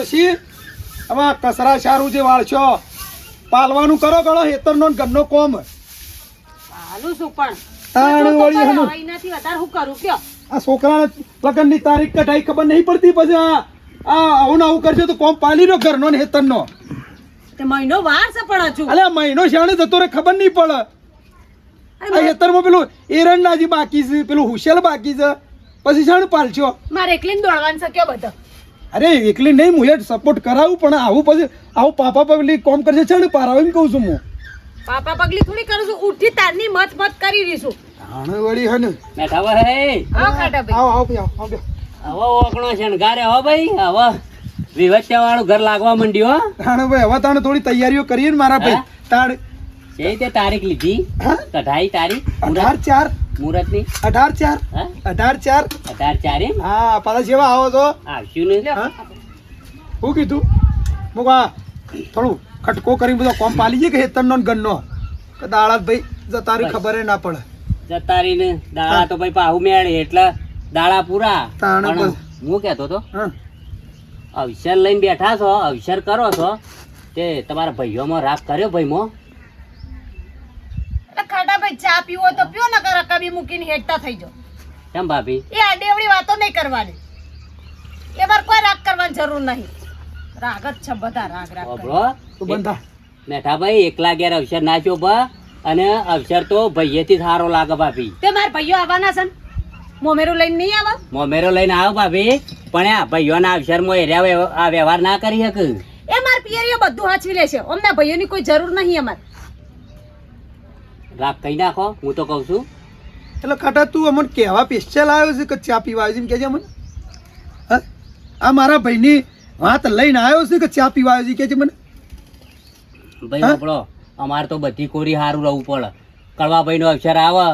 ડોશી હવે કસરા સારું જે વાળશો પાલવાનું કરો ગળો હેતરનો ને ઘરનો કોમ હાલું શું પણ તાણ વળી હનું એનાથી વધારે હું કરું કયો આ છોકરાને લગનની તારીખ કઢાઈ ખબર નહીં પડતી પછી આ આવું ને આવું કરશે તો કોમ પાલી નો ઘરનો ને હેતરનો તે મહિનો વાર છે પણ હજુ અલે મહિનો શાણે જતો રે ખબર નહીં પડે આ હેતરમાં પેલું એરંડાજી બાકી છે પેલું હુશેલ બાકી છે પછી શાણે પાલશો મારે એકલીને દોડવાનું છે કયો બધો અરે એકલી નહીં હું એ સપોર્ટ કરાવું પણ આવું પછી આવું પાપા પગલી કોમ કરશે શાણે પારાવે એમ કહું છું હું પાપા પગલી થોડી કરું છું ઉઠી તારની મત મત કરી રહીશું આણે વળી હને મેઠાવા હે આવો ખાટા ભાઈ આવો આવો આવો આવો હવે ઓકણો શણગારે હો ભાઈ હવે વિવચ્યા વાળું ઘર લાગવા માંડ્યું હો તાણે ભાઈ હવે તાણે થોડી તૈયારીઓ કરીએ ને મારા ભાઈ તાણ છે તે તારીખ લીધી હા? કઢાઈ તારીખ 18/4 મુહૂર્ત ની 18/4 હા 18/4 18/4 એમ હા પાછા જેવા આવો છો આવશું ને હા શું કીધું મુકા થોડું ખટકો કરીને બધો કોમ પાલી જાય કે હેતરનો ને ગનનો કે દાડા ભાઈ જતા રહી ખબર ના પડે જતા રહીને દાડા તો ભાઈ પાહુ મેળે એટલે દાડા પૂરા તાણે પણ બસ. હું કહેતો તો હા અવસર લઈને બેઠા છો અવસર કરો છો તે તમારા ભાઈઓમાં રાગ કર્યો ભાઈમાં એટલે ખાટા ભાઈ ચા પીવો તો પીવો ને રકાબી મૂકીને હેડતા થઈ જાઓ કેમ ભાભી એ આડેવડી વાતો નહીં કરવાની એ વાર કોઈ રાગ કરવાની જરૂર નહીં રાગ જ છે બધા રાગ રાગ કરે. ઓબળો તું બંધા મેઠા ભાઈ એકલા ઘેર અવસર નાચ્યો બા અને અવસર તો ભાઈએથી સારો લાગે ભાભી તે મારા ભાઈઓ આવવાના છે ને? મોમેરું લઈને નહીં આવા મોમેરો લઈને આવો ભાભી પણ આ ભાઈઓના અવસરમાં એર્યા આ વ્યવહાર ના કરી શકે એ મારા પિયરીઓ બધું હાચવી લેશે અમના ભાઈઓની કોઈ જરૂર નહીં અમારે રાગ કહી નાખો હું તો કઉ છું એટલે કાટા તું અમને કહેવા પેસ્ટલ આવ્યો છે કે ચા પીવા આવ્યો છે એમ કહેજે મને હા આ મારા ભાઈની વાત લઈને આવ્યો છે કે ચા પીવા આવ્યો છે કે છે મને ભાઈ હા? આપણો અમારે તો બધી કોરી સારું રહેવું પડે કડવાભાઈ નો અવસર આવે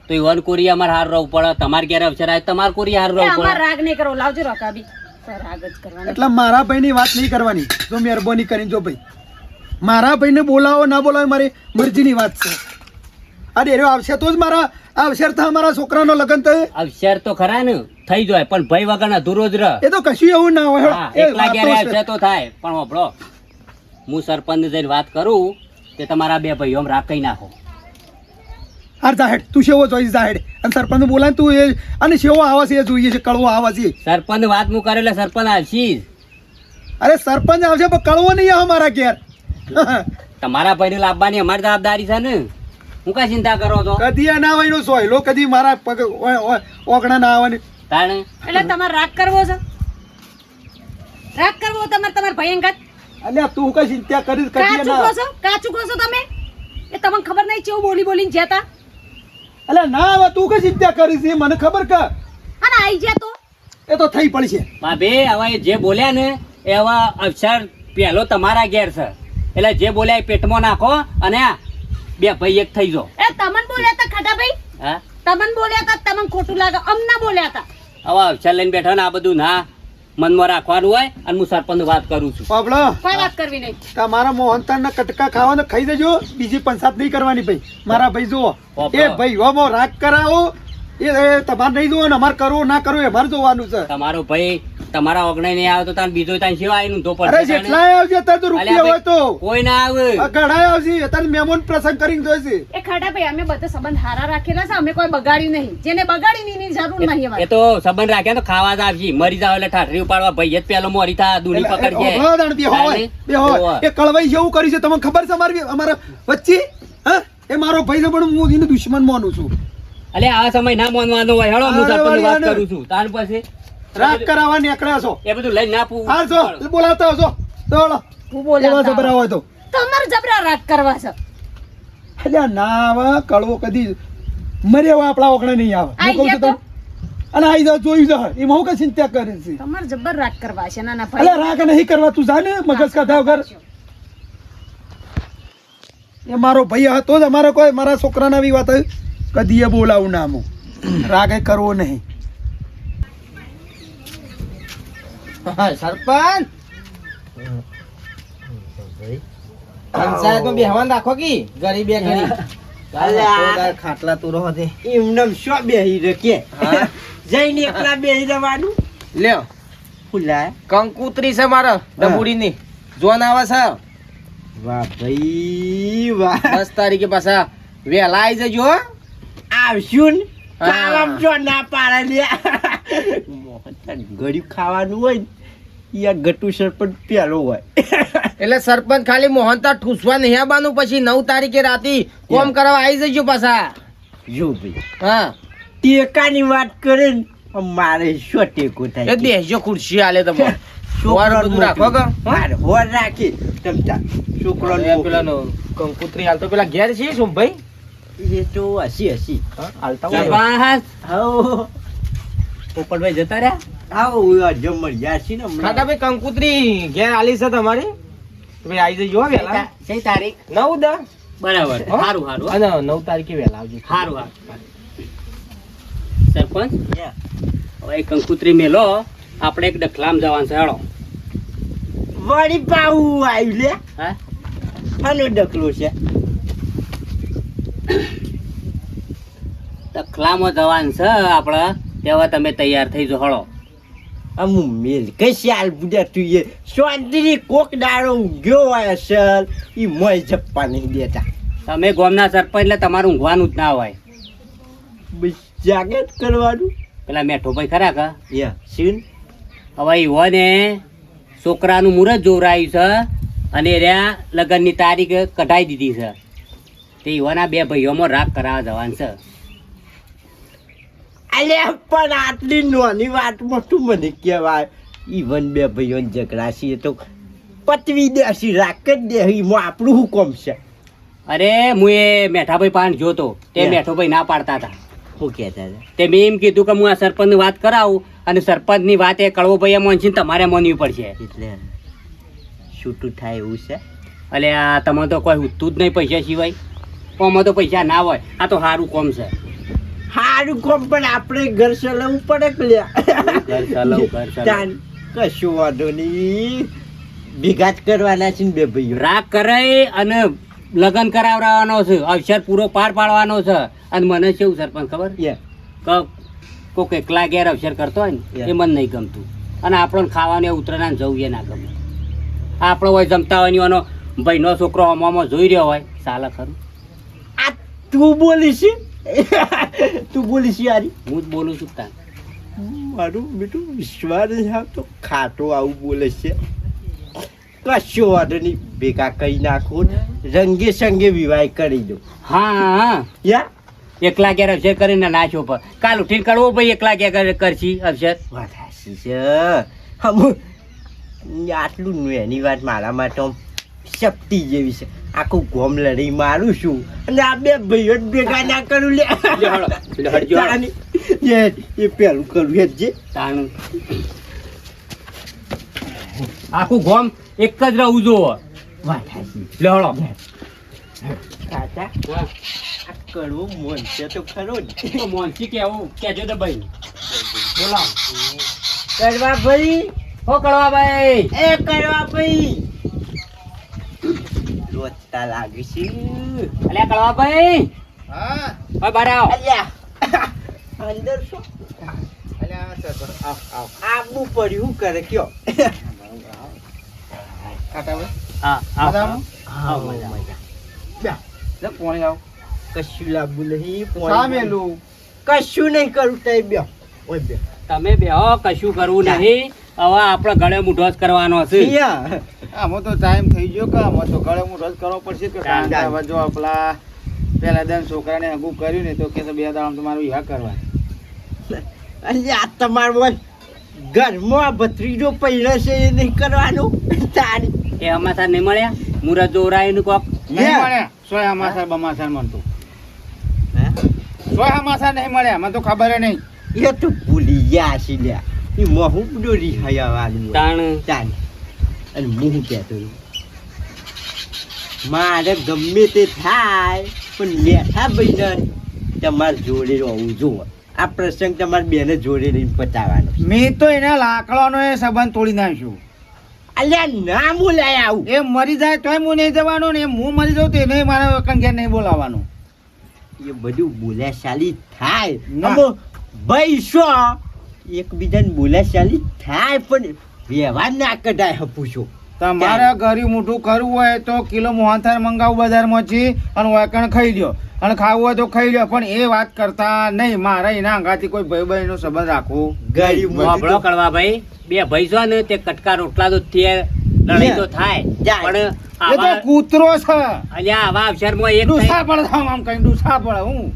તો ઈવન કોરી અમારે સારું રહેવું પડે તમારે ક્યારે અવસર આવે તમારે કોરી સારું એ રહેવું અમાર પડે રાગ નહીં કરવો લાવજો રકાબી તો રાગ જ કરવાનો એટલે મારા ભાઈની વાત નહીં કરવાની જો મહેરબાની કરીને જો ભાઈ મારા ભાઈને બોલાવો ના બોલાવો મારી મરજીની વાત છે આ ડેરો આવશે તો જ મારા અવસર થાય મારા છોકરાનો લગ્ન થાય અવસર તો ખરા ને થઈ જાય પણ ભાઈ વગર અધૂરો જ રહે એ તો કશું એવું ના હોય હા, એ એકલા વાતો ક્યારે છે. અવસર તો થાય પણ હોભળો હું સરપંચ જઈને વાત કરું તે તમારા બે ભાઈઓ રાગ કહી નાખો હાર જાહેડ તું શેવો જોઈશ જાહેડ અને સરપંચ બોલાય તું એ અને શેવો આવે છે એ જોઈએ છે કડવો આવે છે સરપંચ વાત હું કરે એટલે સરપંચ આવશી જ. અરે સરપંચ આવશે પણ કડવો નહીં આવે મારા ઘેર તમારા ભાઈને લાવવાની અમારી જવાબદારી છે ને હું કઈ ચિંતા કરો છો કદી આ ના હોય એનો સોયલો કદી મારા પગ ઓગણા ના આવવાની તાણે એટલે તમારે રાગ કરવો છે રાગ કરવો તમારે તમારા ભાઈ અંગત અલ્યા તું કઈ ચિંતા કરીશ કા કદી ચૂકો ના છો કા ચૂકો છો તમે એ તમને ખબર નહીં કેવું બોલી બોલીને જતા અલ્યા ના આવે તું કઈ ચિંતા કરીશ એ મને ખબર કે અને આઈ જ્યા તો એ તો થઈ પડશે ભાભી હવે એ જે બોલ્યા ને એવા અવસર પહેલો તમારા ઘેર છે એટલે જે બોલ્યા એ પેટમાં નાખો અને આ બે ભાઈ એક થઈ જાઓ એ તમને બોલ્યા હતા ખાટા ભાઈ હા તમને બોલ્યા હતા તમને ખોટું લાગે અમને બોલ્યા હતા હવે અવસર લઈને બેઠો ને આ બધું ના મનમાં રાખવાનું હોય અને હું સરપંચ વાત કરું છું બાબલો કોઈ વાત કરવી નહીં તમારા મોહનતાણ ના કટકા ખાવાના ખાઈ દેજો બીજી પંચાયત નહીં કરવાની ભાઈ મારા ભાઈ જુઓ એ ભાઈ હોમો રાગ કરાવો એ તમારે નહીં જોવાનું અમારે કરવું ના કરવું એ મારે જોવાનું છે તમારો ભાઈ તમારા ઓગણે નહીં આવે તો તાન બીજો તાન સિવાય નું તો અરે જેટલા આવશે અત્યારે તો રૂપિયા હોય તો કોઈ ના આવે ઘણા આવશે અત્યારે મહેમાન પ્રસંગ કરીને જોઈશે એ ખાટા ભાઈ અમે બધા સંબંધ હારા રાખેલા છે અમે કોઈ બગાડ્યું નહીં જેને બગાડી ની જરૂર નહીં એ અમારે તો સંબંધ રાખ્યા તો ખાવા જ આવશે મરી જાવ એટલે ઠાઠરી ઉપાડવા ભાઈ જ પેલો મોરી થા દૂની પકડ એ કળવાઈ જેવું કર્યું છે તમને ખબર છે અમારા વચ્ચે હા એ મારો ભાઈ છે પણ હું એને દુશ્મન માનું છું અલે આ સમય ના માનવાનો હોય હેડો હું અરે સરપંચ વાત વાળી કરું છું તાર પછી રાગ કરાવવા નીકળ્યા છો એ બધું લઈને ના પૂ હા છો બોલાવતા હશો તો હું બોલ્યા એવા જબરા હોય તો તમારે જબરા રાગ કરવા છે અલ્યા ના આવે કળવો કદી મર્યા હોય આપણા ઓગણે નહીં આવે હું કહું છું તમને અને આઈ જાવ જોઈ જા એમાં હું કઈ ચિંતા કરે છે તમારે જબર રાગ કરવા છે નાના અલ્યા ભાઈ રાગ નહીં કરવા તું જા ને મગજ કાઢા વગર એ મારો ભાઈ હતો જ અમારો કોઈ મારા છોકરાના આવી વાત કદી એ બોલાવું ના હું રાગે કરવો નહીં સરપંચ પંચાયતમાં બેહવાન રાખો કે ગરીબે ગરીબ ખાટલા તું રહો દે એમને શું બેહી રખીએ જઈને એકલા બેહી રહેવાનું લ્યો ફૂલા કંકુતરી છે મારે ડબુડીની જોન આવે છે વાહ ભાઈ વાહ 10 તારીખે પાછા વહેલા આવી જજો હો. આવશું ને હા. કામ જો ના પાડે લે મોહનથાળ ગળ્યું ખાવાનું હોય ને યા ગટુ સરપંચ પેલો હોય એટલે સરપંચ ખાલી મોહનતા ઠૂસવા નહીં આવવાનું, પછી 9 તારીખે રાતે કોમ કરવા આવી જજો પાછા. જો ભાઈ હા ટેકાની વાત કરે ને મારે શું ટેકો એ થાય બેસજો ખુરશી આલે તમે છોકરો બધું રાખો કે મારે હોર રાખી તમતા છોકરો પેલાનો કંકુતરી હાલ તો પેલા ઘેર છે શું ભાઈ એ તો હસી હાલતા હોય. શાબાશ. હાઉ પોપટભાઈ જતા રહ્યા હાઉ જમણ યાસી ને ખાટા ભાઈ કંકુતરી ઘેર આલી છે તમારી તો ભાઈ આવી જજો હો વહેલા. કઈ તારીખ 9 બરાબર હો? સારું સારું અને 9 તારીખે વહેલા આવજો. સારું સરપંચ હવે એ કંકુતરી મેલો આપણે એક ડખલામ જવાનું છે હેડો વળી પાવું આવ્યું લે હા આનો ડકલો છે ડખલામાં જવાનું છે આપણે તેવા તમે તૈયાર થઈ જાઓ હળો અમુ મેલ કઈ હાલ બુડા તું એ શાંતિની કોક દાડો ઊંઘ્યો હોય અસલ ઈ મોય જપ્પા નહીં દેતા તમે ગામના સરપંચ એટલે તમારું ઊંઘવાનું જ ના હોય બસ જાગત કરવાનું પેલા મેઠોભાઈ ખરા કા યા સીન હવે ઈવોને છોકરાનું મુહૂર્ત જોવરાયું છે અને રહ્યા લગ્નની તારીખ કઢાઈ દીધી છે તે ઈવાના 2 ભાઈઓમાં રાગ કરાવવા જવાનું છે અલ્યા પણ આટલી નાની વાતમાં તું મને કહેવાય ઈવન બે ભાઈઓને ઝઘડા છીએ તો પતવી દેશી રાખ જ દે એમાં આપણું શું કોમ છે અરે હું એ મેઠાભાઈ પાન જોતો તે Yeah. મેઠોભાઈ ના પાડતા હતા શું કહેતા હતા તે મેં એમ કીધું કે હું આ સરપંચની વાત કરાવું અને સરપંચની વાત એ કળવોભાઈ મોનસીને તમારે માનવી પડશે એટલે છૂટું થાય એવું છે એટલે આ તમે તો કોઈ ઉઠતું જ નહીં પૈસા સિવાય આમાં તો પૈસા ના હોય આ તો સારું કોમ છે સારું કોમ પણ આપણે ઘર ચલાવવું પડે કે લ્યા ઘર ચલાવો, ઘર ચલાવો. તાન કશું વાંધો નહીં ભેગા જ કરવાના છે ને બે ભાઈઓ રાગ કરાય અને લગ્ન કરાવવાનો છે અવસર પૂરો પાર પાડવાનો છે અને મને કેવું સરપંચ ખબર યા કે કોઈક એકલા ઘેર અવસર કરતો હોય ને Yeah. એ મને નહીં ગમતું અને આપણને ખાવાનું એ ઉતરણા જવું એ ના ગમે આપણો હોય જમતા હોય ને એનો ભાઈનો છોકરો હમામાં જોઈ રહ્યો હોય ચાલે ખરું આ તું બોલીશ તું બોલીશ યારી હું જ બોલું છું તાર મારું બેટું વિશ્વાસ નહીં આવતો ખાટો આવું બોલે છે કશો વાંધો નહીં ભેગા કરી નાખો ને રંગે સંગે વિવાહ કરી દો હા હા યા એકલા ઘેર અવસર કરીને નાખ્યો પર કાલ ઉઠીને કરવો ભાઈ એકલા ઘેર કરશી અવસર વાત હાચી છે હમ આટલું એની વાત મારા માટે આમ શક્તિ જેવી છે આખું ગોમ લડી મારું છું અને આ બે ભાઈઓ જ ભેગા ના કરું લે તાની, એ પેલું કરું એ જ તાણું આખું ગોમ એક જ રહું જોવો વાત હાચી. લેવડો કાકા આ કડવો મન છે તો ખરો જ મોનસી કેવું કેજો તો ભાઈ બોલો કરવા ભાઈ હો કળવા ભાઈ એ કરવા ભાઈ રોતા લાગે છે અલ્યા કળવા ભાઈ હા હવે બાર આવો અલ્યા અંદર શું અલ્યા સરપંચ આવ આવ આબુ પડ્યું શું કરે કયો ખાટા ભાઈ હા મજામાં? હા મજા લે પોણી આવ કશું લાગુ નહીં સામેલું કશું નહીં કરું તઈ બે ઓય બે તમે બેહો કશું કરવું નહીં હવે આપણે ગળે મૂઠો જ કરવાનો છે આમાં તો ટાઈમ થઈ ગયો કે આમાં તો ગળે હું રસ કરવો પડશે કે કારણ કે હવે જો આપણા પેલા દન છોકરાને હગું કર્યું ને તો કે બે દાડા તમારું યા કરવા અલ્યા તમારું ઘરમાં ભત્રીજો પહેરે છે એ નહીં કરવાનું તારી એ અમાસા નહીં મળ્યા મુરત જોરાયું કોક નહીં મળ્યા સોય હમાસર બમાસર મળતું સોય હમાસર નહીં મળ્યા મને તો ખબર નહીં એ તો ભૂલી ગયા છે લ્યા એ મોહું દોરી હયાવાનું તાણ તારી અને હું કહેતો હતો, મારે ગમે તે થાય પણ લેઠા ભાઈને તમારે જોડે રહેવું જોવે આ પ્રસંગ તમારે બેને જોડે રહીને પતાવવાનો મેં તો એના લાકડાનો એ સંબંધ તોડી નાખ્યો અલ્યા ના બોલાય આવું એ મરી જાય તોય હું નહીં જવાનો ને હું મરી જાઉં તો એને મારા વખત ઘેર નહીં બોલાવવાનું એ બધું બોલ્યા ચાલી થાય ના. અમો ભાઈ શું એકબીજાને બોલ્યા ચાલી થાય પણ વ્યવહાર ના કઢાય હપુછો. તમારે ઘરે મોટું કરવું હોય તો કિલો મોહનથાળ મંગાવું બજારમાંથી અને વાકણ ખાઈ લ્યો અને ખાવું હોય તો ખાઈ લ્યો, પણ એ વાત કરતા નહીં. મારે એના અંગાથી કોઈ ભાઈ બહેનનો સંબંધ રાખવો. ગરીબ મોભળો કરવા ભાઈ, બે ભાઈ છો ને તે કટકા રોટલા તો તે લડાઈ તો થાય, જાય. પણ એ તો આવા કૂતરો છે, અલ્યા આવા અવસરમાં એક ડૂસા પડે આમ કઈ ડૂસા પડે. હું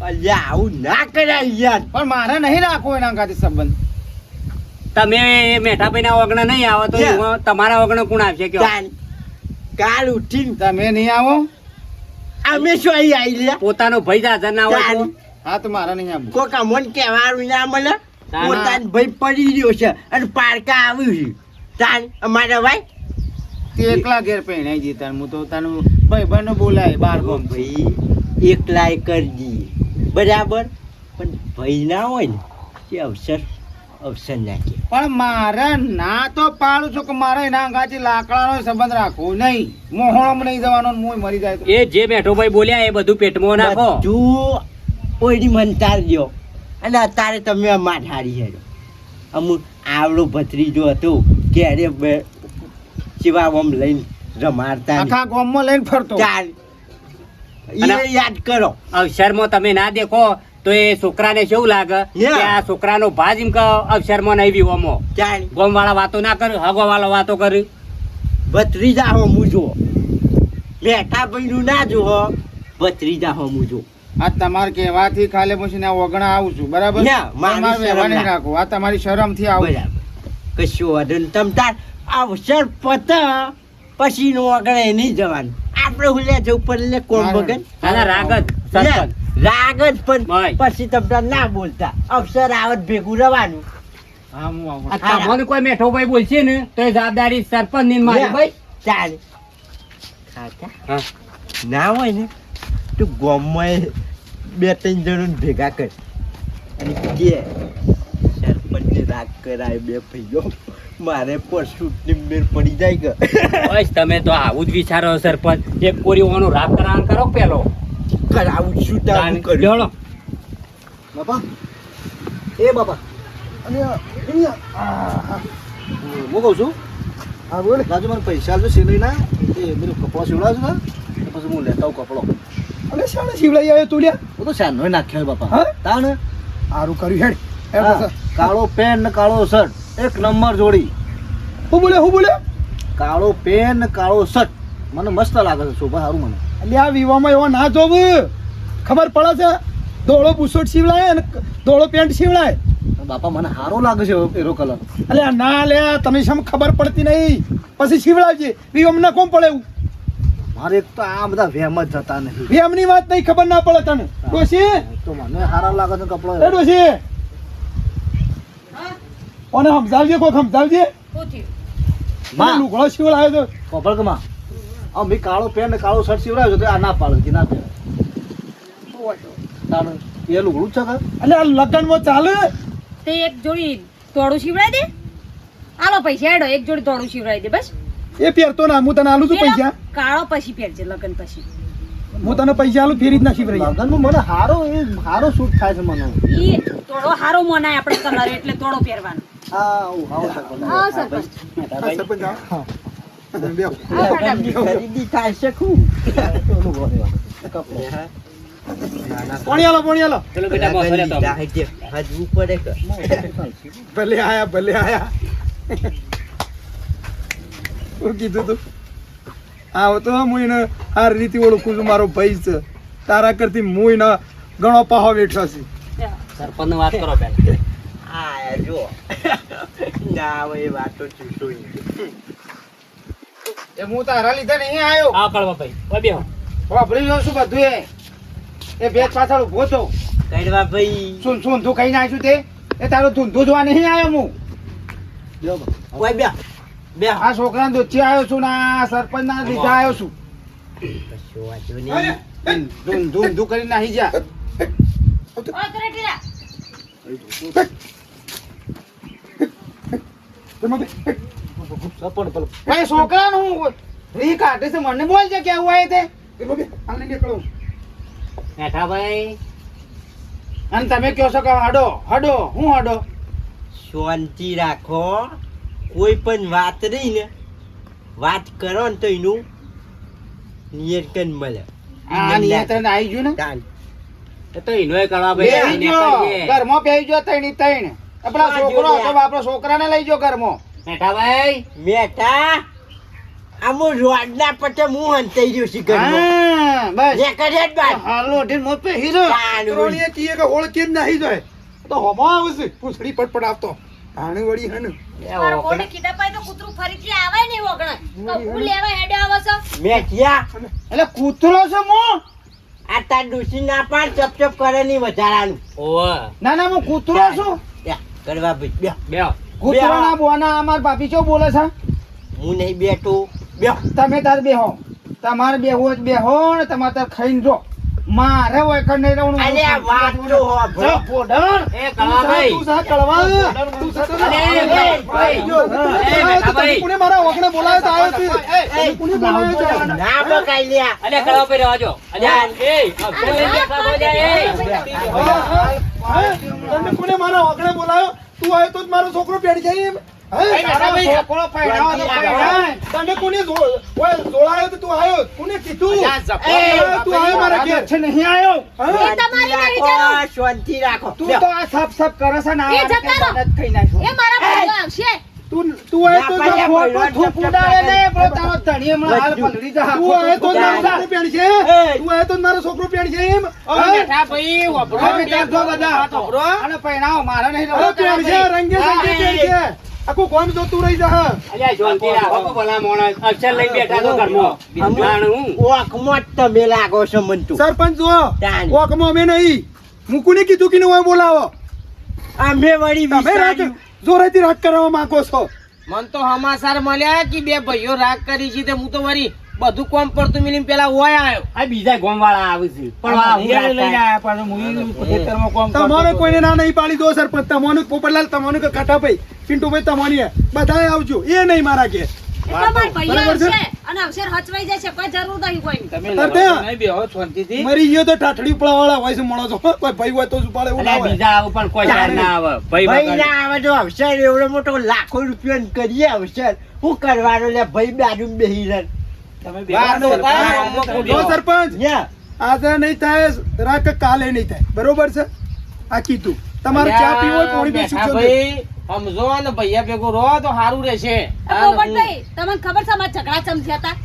અલ્યા આવું ના કરાય યાર. પણ મારે નહીં રાખવો એના અંગાથી સંબંધ. તમે મેઠાભાઈ ના ઓગણા નહીં આવો તો Yeah. એમાં તમારા ઓગણા કોણ આવશે કયો? કાલ ઉઠીને તમે નહીં આવો અમે શું અહીં આવી લ્યા? પોતાનો ભાઈ જ હાજર ના હોય તો? હા તો મારે નહીં આવવું. કોક અમોને કહેવાનું ના મળે. ના. પોતાનો ભાઈ પડી રહ્યો છે અને પારકા આવ્યું છે. તાન અમારા ભાઈ તે એકલા ઘેર પહેણાઈ જતા હું તો તાનું ભાઈ બહેનો બોલાય બાર ગામ. ભાઈ એકલાય કરી દઈએ બરાબર, પણ ભાઈ ના હોય ને તે અવસર નાખે. પણ મારે ના તો પાડું છું કે મારે એના અંગાથી લાકડાનો સંબંધ રાખવો નહીં. મોહણમ નહીં જવાનો ને મુંય મરી જાય તો. એ જે મેઠોભાઈ બોલ્યા એ બધું પેટમાં નાખો. બધું ઓયડી મનતાર દ્યો અને અત્યારે તમે અમાર હારી હેડો. અમુક આવડો ભત્રીજો હતો ક્યારે ચીવામ લઈને રમાડતા ને. આખા ગામમાં લઈને ફરતો. ચાલ અને ઈ યાદ કરો. અવસરમાં તમે ના દેખો તો એ છોકરાને કેવું લાગે Yeah. કે આ છોકરાનો ભાજ એમ કે અવસરમાં નહીં વિવોમાં ચાલ ગોમ વાળા વાતો ના કરે, હગો વાળા વાતો કરી. ભત્રીજા હોમું જો, બેઠા ભાઈનું ના જો, ભત્રીજા હોમું જો. આ તમારે કહેવાથી ખાલી પછી ના ઓગણા આવું છું બરાબર. ના, મારી તમારે વ્યવહાર શરમ નહીં ના. રાખો. આ તમારી શરમ થી આવું. બરાબર કશું વાંધો નહીં. તમ તાર અવસર પતા પછી નું આગળ નહીં જવાનું. આપણે હુલ્યા જવું પડે કોણ વગર. આના રાગ જ સરપંચ. રાગ જ પણ ભાઈ. પછી તમને ના બોલતા અવસર આવત ભેગું રવાનું. હા હું આવું. આ તમને કોઈ મેઠોભાઈ બોલશે ને તો એ જવાબદારી સરપંચ ની ને મારી ભાઈ. ચાલ કાકા હા. ના હોય ને તું ગામમાં બે ત્રણ જણ ભેગા કર અને કે સરપંચને રાગ કરાય બે ભાઈઓ મારે પરસુટની મેર પડી જાય કે બસ તમે તો આવું જ વિચારો સરપંચ. એક કોરીઓનો રાગ કરાવવાનું કરો પેલો. કરાવું છું તારું લ્યો કર્યું લો. બાપા એ બાપા અને હું કહું છું હા બોલ રાજુ મને પૈસા આપજો સિલાઈના એ બધું કપડો સીવડાવજો ને પછી હું લેતા આવું કપડો. અરે શાણે સીવડાઈ આવ્યો તું લ્યા? હું તો શાનો નાખ્યો બાપા. હા તાણ સારું કર્યું હેડ. કાળો પેન્ટ ને કાળો શર્ટ એક નંબર જોડી. હું બોલે કાળો પેન્ટ ને કાળો શર્ટ મને મસ્ત લાગે છે શોભા સારું મને. એટલે આ વિવામાં એવો ના જોવ ખબર પડે છે. ધોળો બુશર્ટ સીવડાય અને ધોળો પેન્ટ સીવડાય. બાપા મને સારો લાગે છે એરો કલર. એટલે ના લે તમે શમ ખબર પડતી નહીં પછી સીવડાવજે. વિવમ ના કોમ પડે એવું. મારે એક તો આ બધા વેમ જ જતા નથી. વેમની વાત નહીં ખબર ના પડે તને. ડોશી તો મને સારા લાગે છે કપડો. એ ડોશી ઓને સમજાવજે કોઈ સમજાવજે. શું થયું? માં લુગડો સીવડાયો તો ખબર કે માં અમે કાળો પેન્ટ ને કાળો શર્ટ સીવડાવ્યો તો આ ના પાડે કે ના પહેરે. તારે એ લુગડું જ છે કે એટલે આ લગ્નમાં ચાલે. તે એક જોડી તોડું શીવડાવી દે. આલો પૈસા હેડો, એક જોડી તોડું શીવડાવી દે બસ. એ પહેરતો ના હું તને આલું છું પૈસા. કાળો પછી પહેરજે લગન પછી. હું તને પૈસા આલું ફેરી જ ના સીવડાવી. લગ્નમાં મને હારો સૂટ થાય છે મને. ઈ તોડો હારો મનાય આપણે કલર એટલે તોડો પહેરવાનો. હા સરપંચ. સરપંચ હા ખરીદી થાય છે ખૂબ પાણી આલો ચલો બેટા બોસો લે તો. હજવું પડે કે ભલે આયા શું કીધું તું? આવો તો હું એને આ રીતે ઓળખું છું. મારો ભાઈ છે તારા કરતી હું એને ઘણો પાહો બેઠો છે. સરપંચ વાત કરો પેલા. આ જો ના હવે એ વાતો ચૂસોઈ એ હું તારા લીધે નહીં આવ્યો. આવો કળવા ભાઈ. ઓય બેહો. વાપરી જાઉં છું બધું એ ભેજ પાછળ ઉભો તો કડવા ભાઈ તું કઈ નાખ્યું તે એ તારું ધૂંધું જોવા નહીં આવ્યો હું. ઓય બે બે આ છોકરાને દોચી આવ્યો છું ને આ સરપંચ ના લીધે આવ્યો છું. કશો વાંધો નહીં. ધૂંધું કરી નાખી જા. ઓય કરેટીરા. ભાઈ છોકરાનું હું રી કાઢે છે મને બોલ છે કેવું હોય તે મેઠાભાઈ અને તમે કહો છો કે હડો હું હડો શાંતિ રાખો. કોઈ પણ વાત રહી ને વાત કરો ને તો એનું નિયંત્રણ મળે. આ નિયંત્રણ આવી ગયું ને તાન. એ તો ઈનોય કરવા ભાઈ બેહી આઈને ગયો. કરીએ. ઘરમાં બેહી ગયો તઈની તઈણ. આપણા આ છોકરો જો હતો આપણો છોકરાને લઈ ગયો ઘરમાં. બેઠા ભાઈ બેટા આમો રોડના પટે હું હંતાઈ રહ્યો છું ઘરમાં. હા, બસ જે કરે જ બાદ. હાલો ઢીલ મોત પે હીરો તાન વળી. ત્રણેય કીએ કે ઓળખી જ નહીં જાય તો હમા આવશે પૂછડી પટપટ આપતો આણી વળી હે ને મારો કોને કીધા પાય તો કૂતરું ફરીથી આવે ને વગણ તો હું લેવા હેડે આવો છો મેઠિયા એટલે કૂતરો છે મો આ તાર ડૂસી ના પાડ ચપ ચપ કરે ની વધારાનું. ઓવા ના ના હું કૂતરો છું યા, કરવા ભાઈ બે. બેહો કૂતરો ના બોના અમાર ભાભી ચો બોલે છે હું નહીં બેઠો બે. તમે તાર બેહો તમારે બેહો જ બેહો ને તમારે તાર ખાઈને જો મારે હોય કણ નહીં રહેવાનું. અલે આ વાત તો હોભળો. જો પોડર એ કળવા ભાઈ તું સા કળવા તું સા તો અરે ભાઈ બેઠા ભાઈ કોને મારા વગણે બોલાયો તો આવ્યો છે એ, કોને બોલાયો છે ના બકાઈ લ્યા. અલે કળવા ભાઈ રહેવા જો અલે એ અફસોસ લઈને બેઠા હો જાય તમે કોને મારા વગણે બોલાયો તું આવ્યો તો જ મારો છોકરો પેડ જાય એમ તારો છોકરો પહેરાવો તો પહેરાય. તને કોને જોડાયો તો તું આવ્યો કોને કીધું તું આવ્યો મારા ઘેર છે નહીં આવ્યો એ તમારી નહીં જરૂર. શાંતિ રાખો. તું તો આ સપ સપ કરે છે ને એ આ જતા રહો. મદદ ખાઈ નાખ્યો. એ મારા ભાઈઓ આવશે તું આવ્યો તો ના, જ પણ ખોટું થૂક ઉડાડે ને પેલો તારો ધણી હમણાં હાલ પલળી જા. તું આવ્યો તો જ મારો છોકરો પેડ છે એ. તું આવ્યો તો જ મારો છોકરો પેડ છે એમ બેઠા ભાઈ વપરો બેઠો બધા અને પહેરાવો મારે નહીં હવે પેડ છે રહેવું. રંગે સંગે પેડ છે આખું કોમ જોતું રહી જા અલ્યા શાંતિ રાખો ભલા મોણસ અક્ષર લઈને બેઠા તો ઘરમાં જાણું ઓખમાં જ તમે લાગો છો મન તું. સરપંચ જો તાન. ઓકમાં અમે નહીં મુકુને કીધું કે ન બોલાવો અમે વળી તમે રાગ વિચાર્યું. જોરેથી રાગ કરવા માંગો છો મન તો સમાચાર મળ્યા કે બે ભાઈઓ રાગ કરી છે તે હું તો વળી બધું કોમ પડતું મિલીને પેલા ઓય આવ્યો. આ બીજા ગોમવાળા આવે છે પણ આ હું લઈને રાત આયા પાછો હું ખેતરમાં કામ કરતો તમારે હતો. કોઈને ના નહીં પાડી દો સરપંચ તમારું પોપટલાલ તમારું કે કાટાભાઈ પિન્ટુભાઈ તમારી બધાએ આવજો એ નહીં મારા કે એટલે મારા ભાઈઓ બરાબર છે? આવશે અને અવસર હચવાઈ જશે કોઈ જરૂર નહીં કોઈ તમે તરતે. લડો નહીં, બેહો શાંતિથી. મરી ગયો તો ઠાઠડી ઉપડાવાળા હોય છે મળો છો કોઈ ભાઈ હોય તો જ ઉપાડે એવું ના અલ્યા હોય બીજા આવું પણ કોઈ જાણ ના આવે ભાઈ ભાઈ વગર. ના આવે તો અવસર એવડો મોટો લાખો રૂપિયા કરીએ અવસર શું કરવાનો લે ભાઈ બાજુ બેહી રહે. તમે વાર બેહો તો થાય, સરપંચ. અમુક જો બેહો. સરપંચ ન્યા. આજે નહીં થાય રાગ કાલે નહીં થાય બરોબર છે આ કીધું તમારે ચા પીવો હોય પાણી પીશું બેઠા છો ભાઈ સમજો ને ભૈયા ભેગો રહો તો સારું રહેશે. પોપટભાઈ તમને ખબર છે અમારા ઝઘડા ચમચ્યા હતા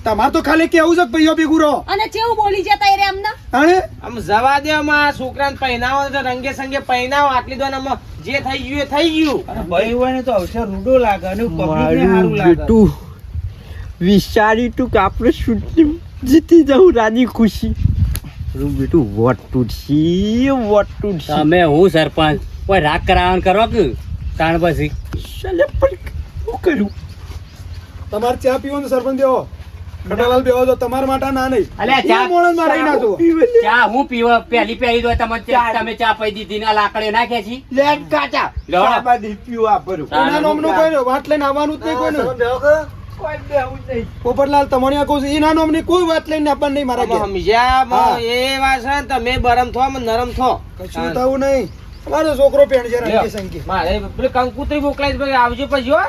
તમારે તો ખાલી કેવું છે કે ભાઈઓ ભેગું રહો અને કેવું બોલી જતા એ રે અમને અને આમ જવા દે આમાં છોકરાને પહેનાવો તો રંગે સંગે પહેનાવો આટલી દોન આમાં જે થઈ ગયું એ થઈ ગયું. અને ભાઈ હોય ને તો અવસર રૂડો લાગે અને public ને મારું સારું લાગે. બેટું વિચાર્યું તું કે આપણે શૂટિંગ જીતી જવું રાજી ખુશી. મારું બેટું વોટ તૂટશી. તમે હું સરપંચ કોઈ રાગ કરાવવાનું કરો કે તાણ પછી ચાલે પણ શું કર્યું? તમારે ચા પીવાનું સરપંચ દેવો કટાલાલ બેહો તો તમારા માટે ના નહીં અલ્યા ચા- એ મોણસમાં રહી ના તું ચા હું પીવા પહેલી તો તમે ચા પી દીધી ને આ લાકડીઓ નાખ્યા છી લેટ કાચા લો. શાબાદી પીવું આ ભરું. એના નામનું કોઈ નહીં, વાત લઈને આવવાનું જ નહીં કોઈને. કોઈ બેહવું નહીં. પોપટલાલ તમારી આ કહું છું, એના નામની કોઈ વાત લઈને આપવાનું નહીં મારા આમાં ઘેર. સમજ્યા હા. આમાં એ વાત છે ને તમે બરમ થો અમે નરમ થો. કશું થવું નહીં અમારો છોકરો પેણ છે લ્યો. રંગે સંગે મારે પેલી કંકુતરી મોકલાઈ ભાઈ આવજો પછી હો.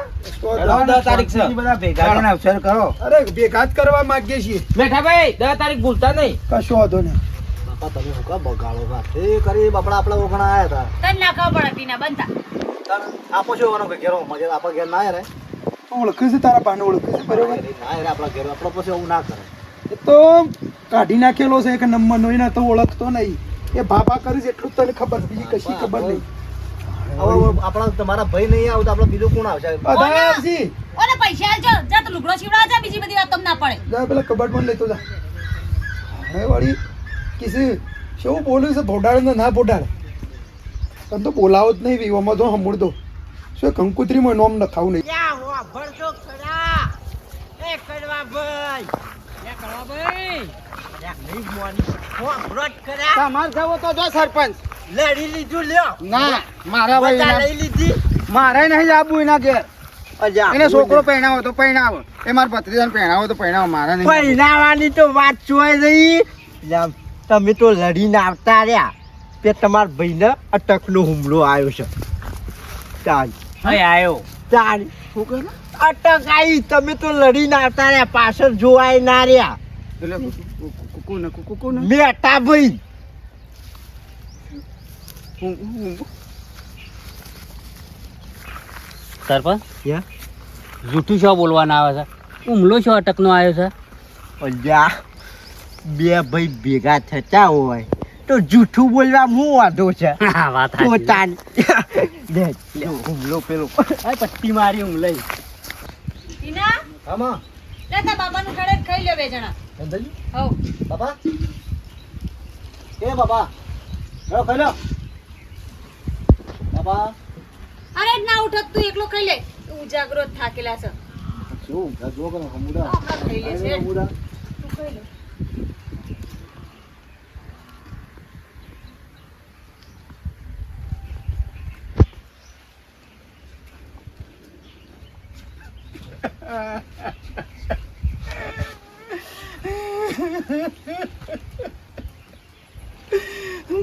તો હેલો, 10 તારીખ છે. બધા ભેગા થઈને અવસર કરો. અરે ભેગા જ કરવા માંગીએ છીએ બેઠા ભાઈ 10 તારીખ ભૂલતા નહીં. કશો વાંધો નહીં બાપા તમે હું કા બગાડો વાત એ કરી બાપડા આપણા ઓગણા આયા હતા તને ના ખબર પડે પીના બનતા આપો છો વાનો કે ઘેરો મજે આપા ઘેર ના યાર ઓળખે છે તારા પાને ઓળખે છે બરોબર ના યાર આપણા ઘેર આપણો પછી એવું ના કરે એ તો કાઢી નાખેલો છે એક નંબર નો એના તો ઓળખતો નહીં એ બાબા કરી છે એટલું જ તને ખબર બીજી કશી ખબર નહીં આપણા તમારા ભાઈ નહીં આવતા આપણે બીજું કોણ આવશે બધા આવશે ઓને પૈસા આલજો જા તો લુગડો સીવડાવ જા બીજી બધી વાત તમને ના પડે જા પેલા કબાટમાં લેતો જા હે વાળી કિસી શું બોલું છે ભોડાડ ને ના ભોડાડ તને તો બોલાવો જ નહીં વિવામાં તો સાંભળ દો શું કંકુત્રીમાં નોમ ન ખાવું નહીં યા હો ભરતો ખરા. એ કરવા ભાઈ. એ કરવા ભાઈ અરે નહીં મોની. હો ભરત ખરા. તમારે જવો તો જો સરપંચ. લડી લીધું લ્યો. ના મારા ભાઈ બધા ના. લઈ લીધી. મારે નહીં આબુ એના ઘેર. અજા, એને છોકરો પહેણાવો તો પહેણાવો, એ મારા ભત્રીજાને પહેણાવો તો પહેણાવો, મારે નહીં. પહેરાવાની તો વાત જોઈ રહી. લ્યા, તમે તો લડીને આવતા રહ્યા તે તમારા ભાઈને અટકનો હુમલો આવ્યો છે. ચાલ હવે આયો ચાલ અટકાઈ તમે તો લડીને આવતા રહ્યા પાછળ જોવાય ના રહ્યા એટલે કોને બેટા ભાઈ સરપંચ યા જૂઠું શું બોલવાના આવે છે હુમલો શું અટકનો આવ્યો છે અલ્યા બે ભાઈ ભેગા થતા હોય તો જૂઠું બોલવા હું વાંધો છે હા, વાત સાચી. પોતાન લે હુમલો પેલો આ પટ્ટી મારી હું લઈ ટીના આમાં લે તા બાબાનું ઘરે ખાઈ લે બે જણા ધંધાજી હો બાપા એ બાપા હેલો ખાઈ લો બાપા અરે ના ઉઠત તું એકલો ખાઈ લે ઉજાગરો જ થાકેલા છે શું જો કરો હમુડા હમણાં ખાઈ લે છે હમુડા તું ખાઈ લે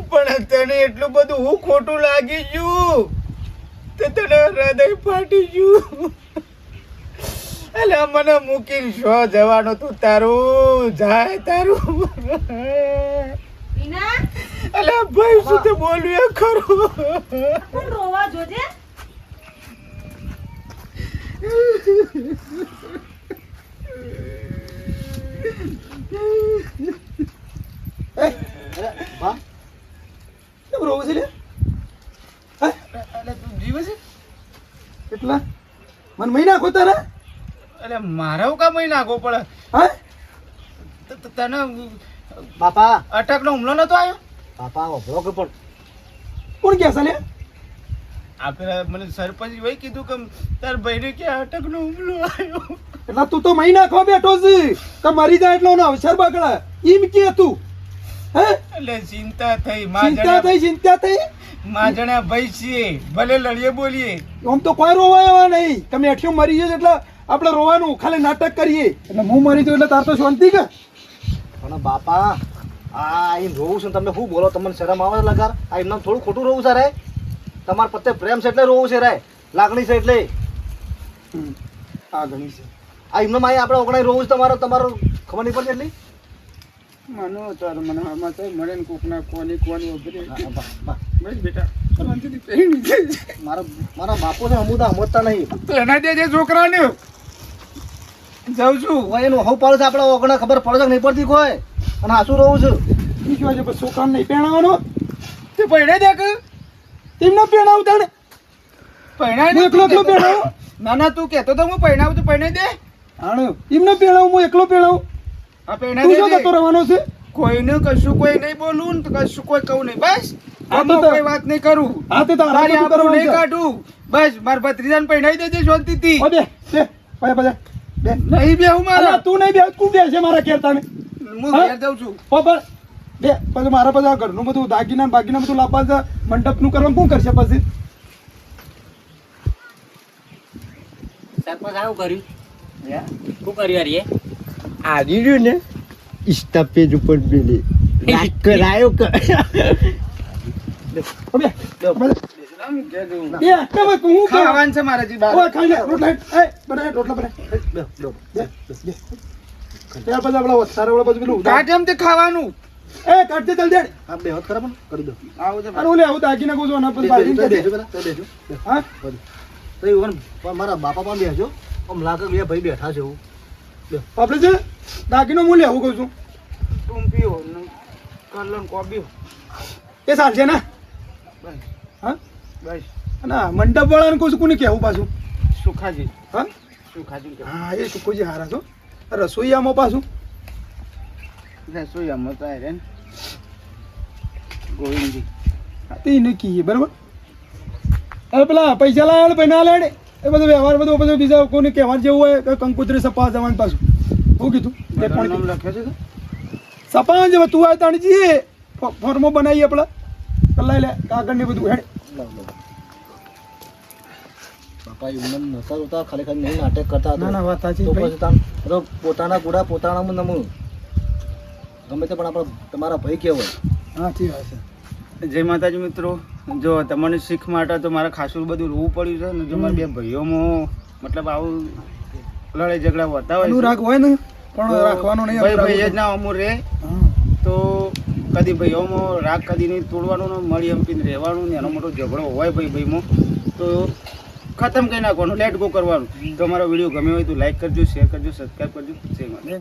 પણ તને એટલું બધું હું ખોટું લાગી ગયું તો તને હૃદય ફાટી ગયું એટલે મને મૂકીને શો જવાનું તું તારું જાય તારું ટીના એટલે ભાઈ શું તે બોલ્યું એ ખરું પણ રોવા જોજે અરે બા કેમ રોવું છે લે હે એટલે તું જીવે છે કેટલા મન મહિના ખોતા ને એટલે મારા કામ નાખવો પડે હે તને બાપા અટકનો હુમલો નતો આવ્યો બાપા ઓભળો કે પણ કોણ કે છે લે આપણે મને સરપંચ ભાઈ કીધું કે તાર ભાઈને કે અટકનો હુમલો આવ્યો એટલે તું તો મહિના ખો બેઠો છે કે મરી જાય એટલે એનો અવસર બગડે એમ કે તું હે એટલે ચિંતા થઈ ચિંતા થઈ માજણ્યા ભાઈ છીએ ભલે લડીએ બોલીએ આમ તો કોઈ રોવાય એવા નહીં તમે એઠિયો મરી ગયો એટલે આપણે રોવાનું ખાલી નાટક કરીએ એટલે હું મરી ગયો એટલે તાર તો શાંતિ કે પણ બાપા આ એમ રોવું છે તમે શું બોલો તમને શરમ આવે છે લગાર આ એમને થોડું ખોટું રોવું છે રે તમારા પ્રત્યે પ્રેમ છે એટલે રોવું છે રે લાગણી છે એટલે આ ગણી છે આ એમને માય આપણે ઓગણાઈ રોવું છે તમારો ખબર નહીં પડતી એટલી માનો તાર મને આમાં તો મળે ને કોકના કોની વગેરે બસ બેટા મારા બાપુ છે અમુદા સમજતા નહીં તો એના દેજે છોકરાને જાઉં છું હોય એનું હવ પાડે છે આપણે ઓગણા ખબર પડે છે કે નહીં પડતી કોઈ અને આ શું રોવું છે શું કહેવાય છે છોકરાને નહીં પહેણાવવાનો તે પૈણે દેખ એમને પહેણાવતા ને પૈણાય હું એકલો પહેણાવું ના ના તું કહેતો તો હું પૈણાવું તું પૈણે દે આણો એમને પહેણાવું હું એકલો પહેણાવું આ પૈણા તું શું દે કરતો રહેવાનો છે કોઈને કશું કોઈ નહીં બોલું ને કશું કોઈ કહું નહીં બસ હા, આમાં તો- કોઈ વાત નહીં કરું હા તે તારા તારી બધું આબરૂ કરવાનું નહીં છે. કાઢું બસ માર ભત્રીજાને પૈણાઈ દેજે શાંતિથી ઓ બે પાછા બે નહીં બેહું મારા અલા, તું નહીં બે તું બે છે મારા ઘેર તાને હું હા? ઘેર જાઉં છું પણ બે પછી મારા પછી આ ઘરનું બધું દાગીના ને બાગીના બધું લાવવા છે મંડપનું કરવાનું કોણ કરશે પછી સરપંચ આવું કર્યું શું કર્યું અરે આવી રહ્યું ને સ્ટપેજ ઉપર પેલી રાત કરાયો ઓ બે આમ ઘેર જાઉં. બે તમે હું ખાવા ખાવાનું છે મારાથી બહાર. ઓય ખાઈ લે રોટલા એ બનાય રોટલા બનાય બે ત્યાર પછી આપણે વધારે વાળા પછી પેલું કાઢ એમ તે ખાવાનું એ કાઢજે જલ્દી આ બે હાથ ખરાબ કરી દો આવું છે અરે ઓલે આવું દાગીના કહું છું આના પર બાંધીને કહી દે. હા તો એવું મારા બાપા પણ બેસજો આમ લાગે બે ભાઈ બેઠા છે એવું આપણે છે દાગીનો હું લેવું કહું છું ટૂંપીઓ ને કલન કોબીઓ એ ચાલશે ને બસ હા બસ અને મંડપ વાળાને કહું છું કોને કહેવું પાછું સુખાજી હા સુખાજી કે હા એ સુખુજી હારા છો રસોઈયામાં પાછું રસોઈ આમાં તો આયરે ને ગોવિંદજી હા તે એને કહીએ બરાબર હવે પેલા પૈસા લાવે પૈસા ના લાવે એ બધો વ્યવહાર બધો બધો બીજા કોઈને કહેવા જેવું હોય કે કંકોત્રી સપા જવાનું પાછું શું કીધું તે બધાનું પણ નામ લખ્યો છે સપા જેવા તું આ તાણી જઈએ ફોર્મો બનાવીએ આપણે લઈ લે કાગળ ને બધું હેડ બાપા એમને નતા જોતા ખાલી ખાલી નહીં નાટક કરતા ના ના વાત સાચી તો પોતાના ગુડા પોતાના નમું ગમે તે પણ આપણા તમારા ભાઈ કહેવાય સાચી વાત છે જય માતાજી મિત્રો જો તમને શીખ માટે તો મારે ખાસું બધું રોવું પડ્યું છે ને જો મારા બે ભાઈઓમાં મતલબ આવું લડાઈ ઝઘડા હોતા હોય અનુરાગ હોય ને પણ રાખવાનો નહીં. ભાઈ ભાઈ જ ના અમુર રે તો કદી ભાઈઓમાં રાગ કદી નહીં તોડવાનું ને મળી હંપીને રહેવાનું ને એનો મોટો ઝઘડો હોય ભાઈ ભાઈમાં તો ખતમ કરી નાખવાનું, લેટ ગો કરવાનું. તો અમારો વિડીયો ગમ્યો હોય તો લાઈક કરજો, શેર કરજો, સબસ્ક્રાઈબ કરજો. જય માતા.